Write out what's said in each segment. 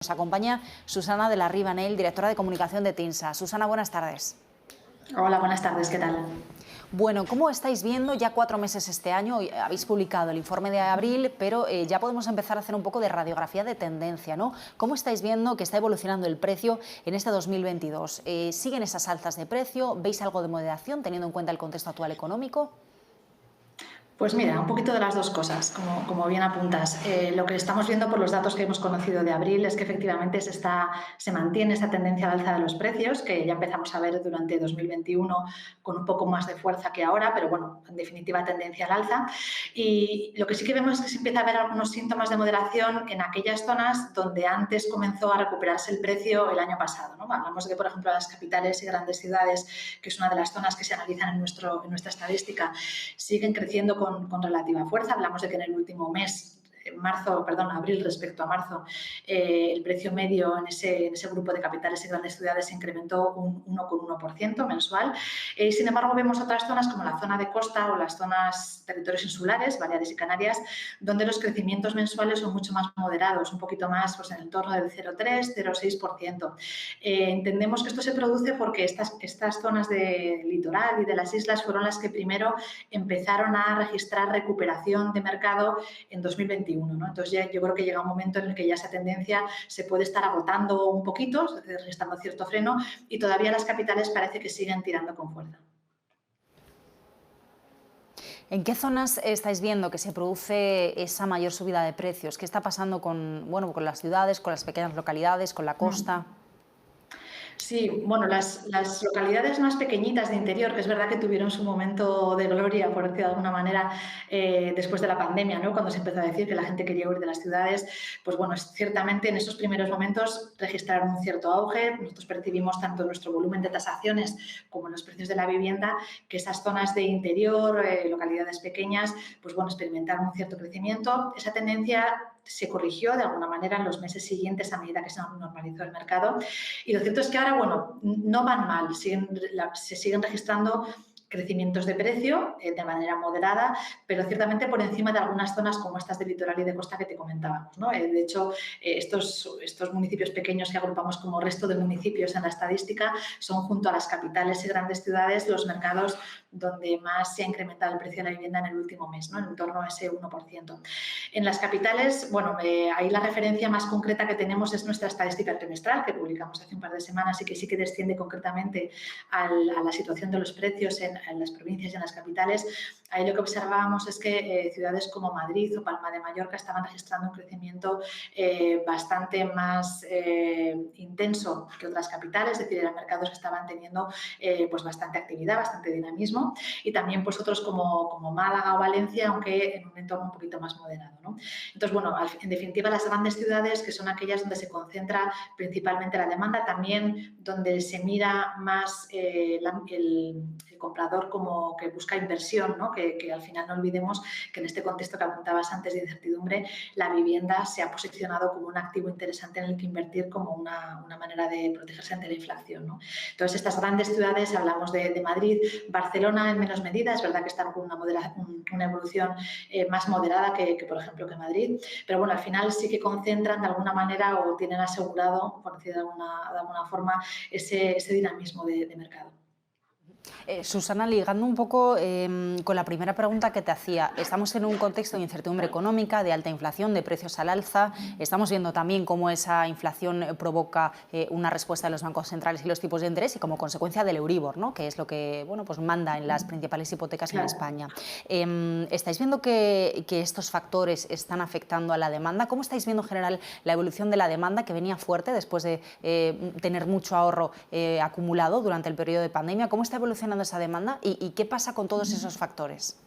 Nos acompaña Susana de la Rivanel, directora de comunicación de TINSA. Susana, buenas tardes. Hola, buenas tardes, ¿qué tal? Bueno, ¿cómo estáis viendo ya 4 meses este año? Habéis publicado el informe de abril, pero ya podemos empezar a hacer un poco de radiografía de tendencia, ¿no? ¿Cómo estáis viendo que está evolucionando el precio en este 2022? ¿Siguen esas alzas de precio? ¿Veis algo de moderación teniendo en cuenta el contexto actual económico? Pues mira, un poquito de las dos cosas, como bien apuntas. Lo que estamos viendo por los datos que hemos conocido de abril es que efectivamente se mantiene esa tendencia al alza de los precios, que ya empezamos a ver durante 2021 con un poco más de fuerza que ahora, pero bueno, en definitiva tendencia al alza. Y lo que sí que vemos es que se empieza a ver algunos síntomas de moderación en aquellas zonas donde antes comenzó a recuperarse el precio el año pasado, ¿no? Hablamos de que, por ejemplo, las capitales y grandes ciudades, que es una de las zonas que se analizan en nuestra estadística, siguen creciendo con relativa fuerza. Hablamos de que en el último mes, abril respecto a marzo, el precio medio en ese grupo de capitales y grandes ciudades se incrementó un 1,1% mensual. Sin embargo, vemos otras zonas como la zona de costa o las zonas territorios insulares, Baleares y Canarias, donde los crecimientos mensuales son mucho más moderados, un poquito más pues, en el entorno del 0,3-0,6%. Entendemos que esto se produce porque estas zonas del litoral y de las islas fueron las que primero empezaron a registrar recuperación de mercado en 2021. ¿no? Entonces yo creo que llega un momento en el que ya esa tendencia se puede estar agotando un poquito, restando cierto freno, y todavía las capitales parece que siguen tirando con fuerza. ¿En qué zonas estáis viendo que se produce esa mayor subida de precios? ¿Qué está pasando con las ciudades, con las pequeñas localidades, con la costa? Sí, bueno, las localidades más pequeñitas de interior, que es verdad que tuvieron su momento de gloria, por decirlo de alguna manera, después de la pandemia, ¿no? Cuando se empezó a decir que la gente quería huir de las ciudades, pues bueno, ciertamente en esos primeros momentos registraron un cierto auge. Nosotros percibimos tanto en nuestro volumen de tasaciones como en los precios de la vivienda que esas zonas de interior, localidades pequeñas, pues bueno, experimentaron un cierto crecimiento. Esa tendencia se corrigió de alguna manera en los meses siguientes a medida que se normalizó el mercado. Y lo cierto es que ahora, bueno, no van mal, se siguen registrando crecimientos de precio de manera moderada, pero ciertamente por encima de algunas zonas como estas de litoral y de costa que te comentábamos, ¿no? De hecho, estos municipios pequeños que agrupamos como resto de municipios en la estadística son, junto a las capitales y grandes ciudades, los mercados donde más se ha incrementado el precio de la vivienda en el último mes, ¿no? En torno a ese 1%. En las capitales, bueno, ahí la referencia más concreta que tenemos es nuestra estadística trimestral que publicamos hace un par de semanas y que sí que desciende concretamente a la situación de los precios en las provincias y en las capitales. Ahí lo que observábamos es que ciudades como Madrid o Palma de Mallorca estaban registrando un crecimiento bastante más intenso que otras capitales, es decir, eran mercados que estaban teniendo pues bastante actividad, bastante dinamismo, y también pues otros como Málaga o Valencia, aunque en un entorno un poquito más moderado, ¿no? Entonces, bueno, en definitiva, las grandes ciudades, que son aquellas donde se concentra principalmente la demanda, también donde se mira más el comprador como que busca inversión, ¿no? Que al final no olvidemos que en este contexto que apuntabas antes de incertidumbre, la vivienda se ha posicionado como un activo interesante en el que invertir como una manera de protegerse ante la inflación, ¿no? Entonces, estas grandes ciudades, hablamos de Madrid, Barcelona en menos medida, es verdad que están con una evolución más moderada que, por ejemplo, que Madrid, pero bueno, al final sí que concentran de alguna manera o tienen asegurado, por decir de alguna forma, ese dinamismo de mercado. Susana, ligando un poco con la primera pregunta que te hacía, estamos en un contexto de incertidumbre económica, de alta inflación, de precios al alza. Estamos viendo también cómo esa inflación provoca una respuesta de los bancos centrales y los tipos de interés y como consecuencia del Euribor, ¿no? Que es lo que pues manda en las principales hipotecas en España. ¿Estáis viendo que estos factores están afectando a la demanda? ¿Cómo estáis viendo en general la evolución de la demanda, que venía fuerte después de tener mucho ahorro acumulado durante el periodo de pandemia? ¿Cómo está evolucionando esa demanda y qué pasa con todos esos factores?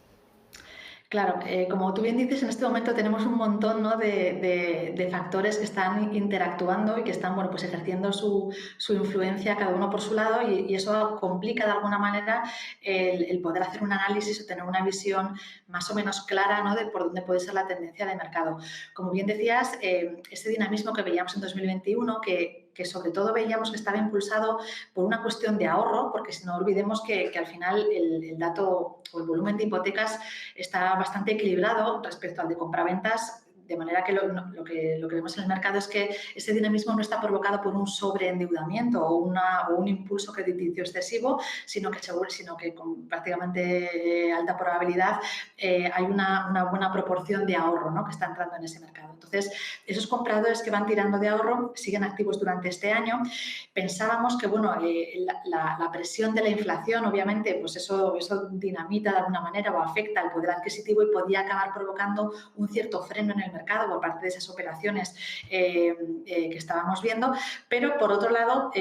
Claro, como tú bien dices, en este momento tenemos un montón, ¿no? de factores que están interactuando y que están bueno, pues ejerciendo su influencia cada uno por su lado y eso complica de alguna manera el poder hacer un análisis o tener una visión más o menos clara, ¿no? De por dónde puede ser la tendencia de mercado. Como bien decías, ese dinamismo que veíamos en 2021, que sobre todo veíamos que estaba impulsado por una cuestión de ahorro, porque si no olvidemos que al final el dato o el volumen de hipotecas está bastante equilibrado respecto al de compraventas, De manera que lo que vemos en el mercado es que ese dinamismo no está provocado por un sobreendeudamiento o un impulso crediticio excesivo, sino que con prácticamente alta probabilidad hay una buena proporción de ahorro, ¿no?, que está entrando en ese mercado. Entonces, esos compradores que van tirando de ahorro siguen activos durante este año. Pensábamos que, bueno, la presión de la inflación, obviamente, pues eso dinamita de alguna manera o afecta al poder adquisitivo y podía acabar provocando un cierto freno en el mercado por parte de esas operaciones que estábamos viendo, pero por otro lado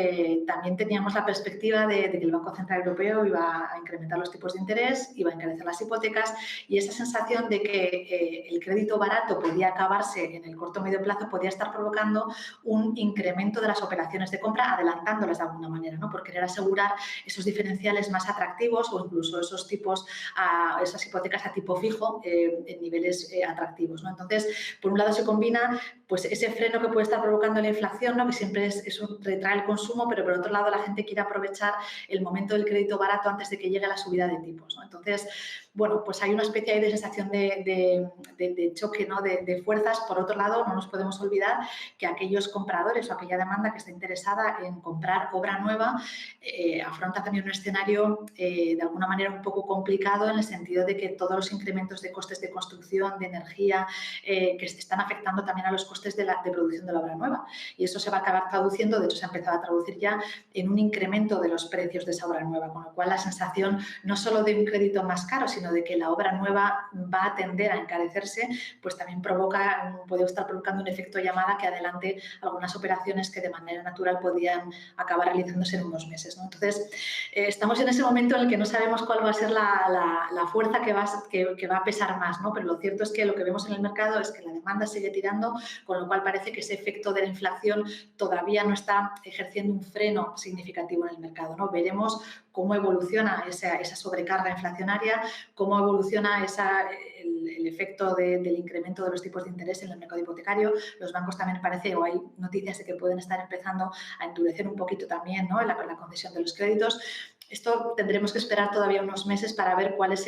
también teníamos la perspectiva de que el Banco Central Europeo iba a incrementar los tipos de interés, iba a encarecer las hipotecas, y esa sensación de que el crédito barato podía acabarse en el corto o medio plazo podía estar provocando un incremento de las operaciones de compra, adelantándolas de alguna manera, ¿no?, por querer asegurar esos diferenciales más atractivos o incluso esos tipos, esas hipotecas a tipo fijo en niveles atractivos, ¿no? Entonces, por un lado se combina pues ese freno que puede estar provocando la inflación, ¿no?, que siempre retrae el consumo, pero por otro lado la gente quiere aprovechar el momento del crédito barato antes de que llegue la subida de tipos, ¿no? Entonces, bueno, pues hay una especie de sensación de choque, ¿no?, de fuerzas. Por otro lado, no nos podemos olvidar que aquellos compradores o aquella demanda que está interesada en comprar obra nueva afronta también un escenario de alguna manera un poco complicado, en el sentido de que todos los incrementos de costes de construcción, de energía, que están afectando también a los costes de producción de la obra nueva. Y eso se va a acabar traduciendo, de hecho se ha empezado a traducir ya, en un incremento de los precios de esa obra nueva, con lo cual la sensación no solo de un crédito más caro, sino de que la obra nueva va a tender a encarecerse, pues también puede estar provocando un efecto llamada que adelante algunas operaciones que de manera natural podían acabar realizándose en unos meses, ¿no? Entonces, estamos en ese momento en el que no sabemos cuál va a ser la fuerza que va a pesar más, ¿no? Pero lo cierto es que lo que vemos en el mercado es que la demanda sigue tirando, con lo cual parece que ese efecto de la inflación todavía no está ejerciendo un freno significativo en el mercado, ¿no? Veremos cómo evoluciona esa sobrecarga inflacionaria, cómo evoluciona el efecto del incremento de los tipos de interés en el mercado hipotecario. Los bancos también parece, o hay noticias de que pueden estar empezando a endurecer un poquito también, ¿no?, la concesión de los créditos. Esto tendremos que esperar todavía unos meses para ver cuál es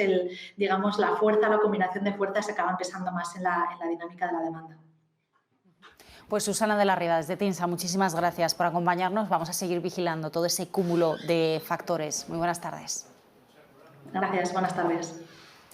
digamos, la fuerza, la combinación de fuerzas que acaban pesando más en la dinámica de la demanda. Pues Susana de la Riva, desde TINSA, muchísimas gracias por acompañarnos. Vamos a seguir vigilando todo ese cúmulo de factores. Muy buenas tardes. Gracias, buenas tardes.